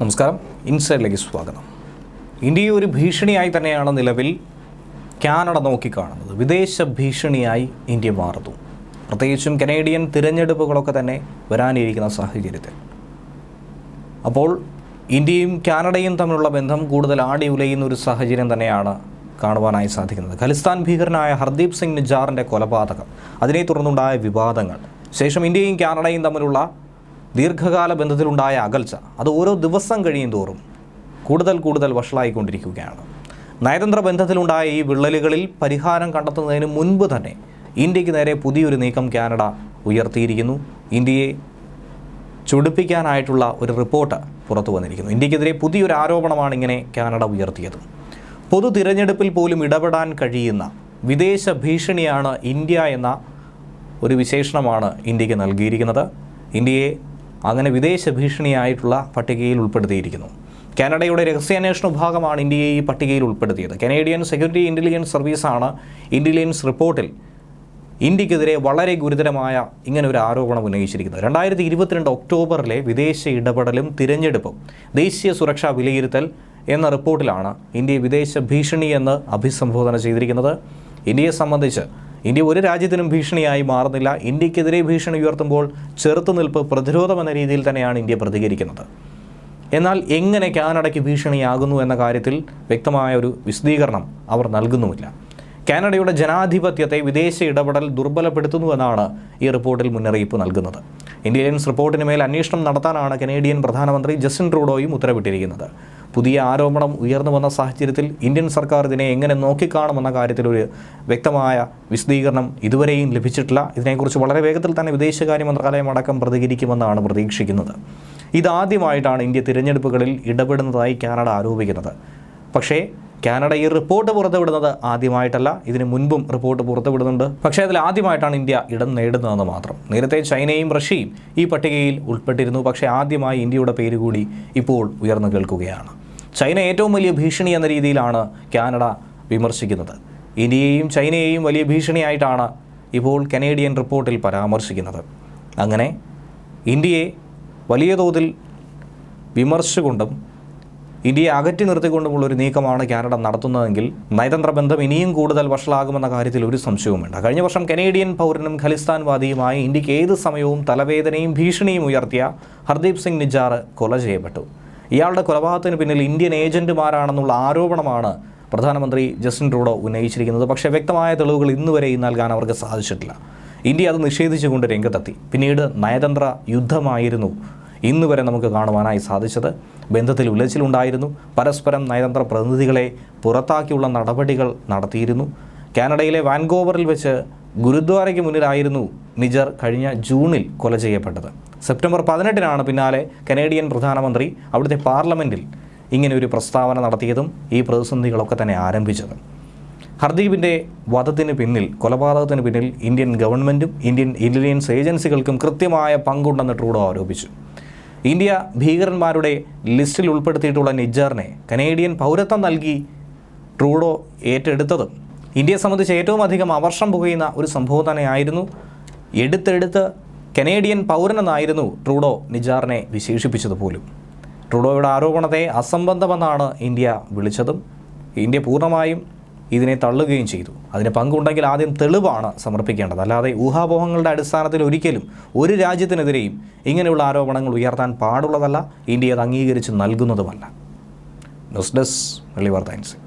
നമസ്കാരം, ഇൻസൈഡിലേക്ക് സ്വാഗതം. ഇന്ത്യയെ ഒരു ഭീഷണിയായി തന്നെയാണ് നിലവിൽ കാനഡ നോക്കിക്കാണുന്നത്. വിദേശ ഭീഷണിയായി ഇന്ത്യ മാറുന്നു. പ്രത്യേകിച്ചും കനേഡിയൻ തിരഞ്ഞെടുപ്പുകളൊക്കെ തന്നെ വരാനിരിക്കുന്ന സാഹചര്യത്തിൽ അപ്പോൾ ഇന്ത്യയും കാനഡയും തമ്മിലുള്ള ബന്ധം കൂടുതൽ ആടി ഉലയുന്ന ഒരു സാഹചര്യം തന്നെയാണ് കാണുവാനായി സാധിക്കുന്നത്. ഖലിസ്ഥാൻ ഭീകരനായ ഹർദീപ് സിംഗ് നിജാറിൻ്റെ കൊലപാതകം, അതിനെ തുടർന്നുണ്ടായ വിവാദങ്ങൾ, ശേഷം ഇന്ത്യയും കാനഡയും തമ്മിലുള്ള ദീർഘകാല ബന്ധത്തിലുണ്ടായ അകൽച്ച, അത് ഓരോ ദിവസം കഴിയും തോറും കൂടുതൽ വഷളായിക്കൊണ്ടിരിക്കുകയാണ്. നയതന്ത്ര ബന്ധത്തിലുണ്ടായ ഈ വിള്ളലുകളിൽ പരിഹാരം കണ്ടെത്തുന്നതിന് മുൻപ് തന്നെ ഇന്ത്യക്ക് നേരെ പുതിയൊരു നീക്കം കാനഡ ഉയർത്തിയിരിക്കുന്നു. ഇന്ത്യയെ ചൊടിപ്പിക്കാനായിട്ടുള്ള ഒരു റിപ്പോർട്ട് പുറത്തു വന്നിരിക്കുന്നു. ഇന്ത്യക്കെതിരെ പുതിയൊരു ആരോപണമാണ് ഇങ്ങനെ കാനഡ ഉയർത്തിയത്. പൊതു തിരഞ്ഞെടുപ്പിൽ പോലും ഇടപെടാൻ കഴിയുന്ന വിദേശ ഭീഷണിയാണ് ഇന്ത്യ എന്ന ഒരു വിശേഷണമാണ് ഇന്ത്യക്ക് നൽകിയിരിക്കുന്നത്. ഇന്ത്യയെ അങ്ങനെ വിദേശ ഭീഷണിയായിട്ടുള്ള പട്ടികയിൽ ഉൾപ്പെടുത്തിയിരിക്കുന്നു. കാനഡയുടെ രഹസ്യാന്വേഷണ വിഭാഗമാണ് ഇന്ത്യയെ ഈ പട്ടികയിൽ ഉൾപ്പെടുത്തിയത്. കനേഡിയൻ സെക്യൂരിറ്റി ഇൻ്റലിജൻസ് സർവീസാണ് ഇൻ്റലിജൻസ് റിപ്പോർട്ടിൽ ഇന്ത്യക്കെതിരെ വളരെ ഗുരുതരമായ ഇങ്ങനെ ഒരു ആരോപണം ഉന്നയിച്ചിരിക്കുന്നത്. 2022 ഒക്ടോബറിലെ വിദേശ ഇടപെടലും തിരഞ്ഞെടുപ്പും ദേശീയ സുരക്ഷാ വിലയിരുത്തൽ എന്ന റിപ്പോർട്ടിലാണ് ഇന്ത്യയെ വിദേശ ഭീഷണി എന്ന് അഭിസംബോധന ചെയ്തിരിക്കുന്നത്. ഇന്ത്യയെ സംബന്ധിച്ച് ഇന്ത്യ ഒരു രാജ്യത്തിനും ഭീഷണിയായി മാറുന്നില്ല. ഇന്ത്യക്കെതിരെ ഭീഷണി ഉയർത്തുമ്പോൾ ചെറുത്തുനിൽപ്പ്, പ്രതിരോധം എന്ന രീതിയിൽ തന്നെയാണ് ഇന്ത്യ പ്രതികരിക്കുന്നത്. എന്നാൽ എങ്ങനെ കാനഡയ്ക്ക് ഭീഷണിയാകുന്നു എന്ന കാര്യത്തിൽ വ്യക്തമായ ഒരു വിശദീകരണം അവർ നൽകുന്നുമില്ല. കാനഡയുടെ ജനാധിപത്യത്തെ വിദേശ ഇടപെടൽ ദുർബലപ്പെടുത്തുന്നുവെന്നാണ് ഈ റിപ്പോർട്ടിൽ മുന്നറിയിപ്പ് നൽകുന്നത്. ഇന്റലിജൻസ് റിപ്പോർട്ടിന് മേൽ അന്വേഷണം നടത്താനാണ് കനേഡിയൻ പ്രധാനമന്ത്രി ജസ്റ്റിൻ ട്രൂഡോയും ഉത്തരവിട്ടിരിക്കുന്നത്. പുതിയ ആരോപണം ഉയർന്നു വന്ന സാഹചര്യത്തിൽ ഇന്ത്യൻ സർക്കാർ ഇതിനെ എങ്ങനെ നോക്കിക്കാണുമെന്ന കാര്യത്തിൽ ഒരു വ്യക്തമായ വിശദീകരണം ഇതുവരെയും ലഭിച്ചിട്ടില്ല. ഇതിനെക്കുറിച്ച് വളരെ വേഗത്തിൽ തന്നെ വിദേശകാര്യ മന്ത്രാലയം അടക്കം പ്രതികരിക്കുമെന്നാണ് പ്രതീക്ഷിക്കുന്നത്. ഇതാദ്യമായിട്ടാണ് ഇന്ത്യ തിരഞ്ഞെടുപ്പുകളിൽ ഇടപെടുന്നതായി കാനഡ ആരോപിക്കുന്നത്. പക്ഷേ കാനഡ ഈ റിപ്പോർട്ട് പുറത്തുവിടുന്നത് ആദ്യമായിട്ടല്ല. ഇതിന് മുൻപും റിപ്പോർട്ട് പുറത്തുവിടുന്നുണ്ട്. പക്ഷേ അതിൽ ആദ്യമായിട്ടാണ് ഇന്ത്യ ഇടം നേടുന്നതെന്ന് മാത്രം. നേരത്തെ ചൈനയും റഷ്യയും ഈ പട്ടികയിൽ ഉൾപ്പെട്ടിരുന്നു. പക്ഷേ ആദ്യമായി ഇന്ത്യയുടെ പേര് കൂടി ഇപ്പോൾ ഉയർന്നു കേൾക്കുകയാണ്. ചൈന ഏറ്റവും വലിയ ഭീഷണി എന്ന രീതിയിലാണ് കാനഡ വിമർശിക്കുന്നത്. ഇന്ത്യയെയും ചൈനയെയും വലിയ ഭീഷണിയായിട്ടാണ് ഇപ്പോൾ കനേഡിയൻ റിപ്പോർട്ടിൽ പരാമർശിക്കുന്നത്. അങ്ങനെ ഇന്ത്യയെ വലിയ തോതിൽ വിമർശിച്ചുകൊണ്ടും ഇന്ത്യയെ അകറ്റി നിർത്തിക്കൊണ്ടുമുള്ളൊരു നീക്കമാണ് കാനഡ നടത്തുന്നതെങ്കിൽ നയതന്ത്ര ബന്ധം ഇനിയും കൂടുതൽ വഷളാകുമെന്ന കാര്യത്തിൽ ഒരു സംശയവും വേണ്ട. കഴിഞ്ഞ വർഷം കനേഡിയൻ പൗരനും ഖലിസ്ഥാൻവാദിയുമായ ഇന്ത്യക്ക് ഏത് സമയവും തലവേദനയും ഭീഷണിയും ഉയർത്തിയ ഹർദീപ് സിംഗ് നിജാർ കൊല ചെയ്യപ്പെട്ടു. ഇയാളുടെ കൊലപാതകത്തിന് പിന്നിൽ ഇന്ത്യൻ ഏജന്റുമാരാണെന്നുള്ള ആരോപണമാണ് പ്രധാനമന്ത്രി ജസ്റ്റിൻ ട്രൂഡോ ഉന്നയിച്ചിരിക്കുന്നത്. പക്ഷേ വ്യക്തമായ തെളിവുകൾ ഇന്നുവരെ നൽകാൻ അവർക്ക് സാധിച്ചിട്ടില്ല. ഇന്ത്യ അത് നിഷേധിച്ചുകൊണ്ട് രംഗത്തെത്തി. പിന്നീട് നയതന്ത്ര യുദ്ധമായിരുന്നു ഇന്ന് വരെ നമുക്ക് കാണുവാനായി സാധിച്ചത്. ബന്ധത്തിൽ ഉലച്ചിലുണ്ടായിരുന്നു. പരസ്പരം നയതന്ത്ര പ്രതിനിധികളെ പുറത്താക്കിയുള്ള നടപടികൾ നടത്തിയിരുന്നു. കാനഡയിലെ വാൻകോവറിൽ വെച്ച് ഗുരുദ്വാരയ്ക്ക് മുന്നിലായിരുന്നു നിജർ കഴിഞ്ഞ ജൂണിൽ കൊല ചെയ്യപ്പെട്ടത്. സെപ്റ്റംബർ 18 പിന്നാലെ കനേഡിയൻ പ്രധാനമന്ത്രി അവിടുത്തെ പാർലമെൻറ്റിൽ ഇങ്ങനെ ഒരു പ്രസ്താവന നടത്തിയതും ഈ പ്രതിസന്ധികളൊക്കെ തന്നെ ആരംഭിച്ചതും. ഹർദീപിൻ്റെ വധത്തിന് പിന്നിൽ, കൊലപാതകത്തിന് പിന്നിൽ ഇന്ത്യൻ ഗവൺമെൻറ്റും ഇന്ത്യൻ ഇൻ്റലിജൻസ് ഏജൻസികൾക്കും കൃത്യമായ പങ്കുണ്ടെന്ന് ട്രൂഡോ ആരോപിച്ചു. ഇന്ത്യ ഭീകരന്മാരുടെ ലിസ്റ്റിൽ ഉൾപ്പെടുത്തിയിട്ടുള്ള നിജാറിനെ കനേഡിയൻ പൗരത്വം നൽകി ട്രൂഡോ ഏറ്റെടുത്തതും ഇന്ത്യയെ സംബന്ധിച്ച് ഏറ്റവും അധികം അവർഷം പുകയുന്ന ഒരു സംഭവം തന്നെയായിരുന്നു. എടുത്തെടുത്ത് കനേഡിയൻ പൗരനെന്നായിരുന്നു ട്രൂഡോ നിജാറിനെ വിശേഷിപ്പിച്ചതുപോലും. ട്രൂഡോയുടെ ആരോപണത്തെ അസംബന്ധമെന്നാണ് ഇന്ത്യ വിളിച്ചതും. ഇന്ത്യ പൂർണ്ണമായും ഇതിനെ തള്ളുകയും ചെയ്തു. അതിന് പങ്കുണ്ടെങ്കിൽ ആദ്യം തെളിവാണ് സമർപ്പിക്കേണ്ടത്. അല്ലാതെ ഊഹാപോഹങ്ങളുടെ അടിസ്ഥാനത്തിൽ ഒരിക്കലും ഒരു രാജ്യത്തിനെതിരെയും ഇങ്ങനെയുള്ള ആരോപണങ്ങൾ ഉയർത്താൻ പാടുള്ളതല്ല. ഇന്ത്യ അത് അംഗീകരിച്ച് നൽകുന്നതുമല്ല. ന്യൂസ് ഡെസ്ക്, വെള്ളി വാർത്ത.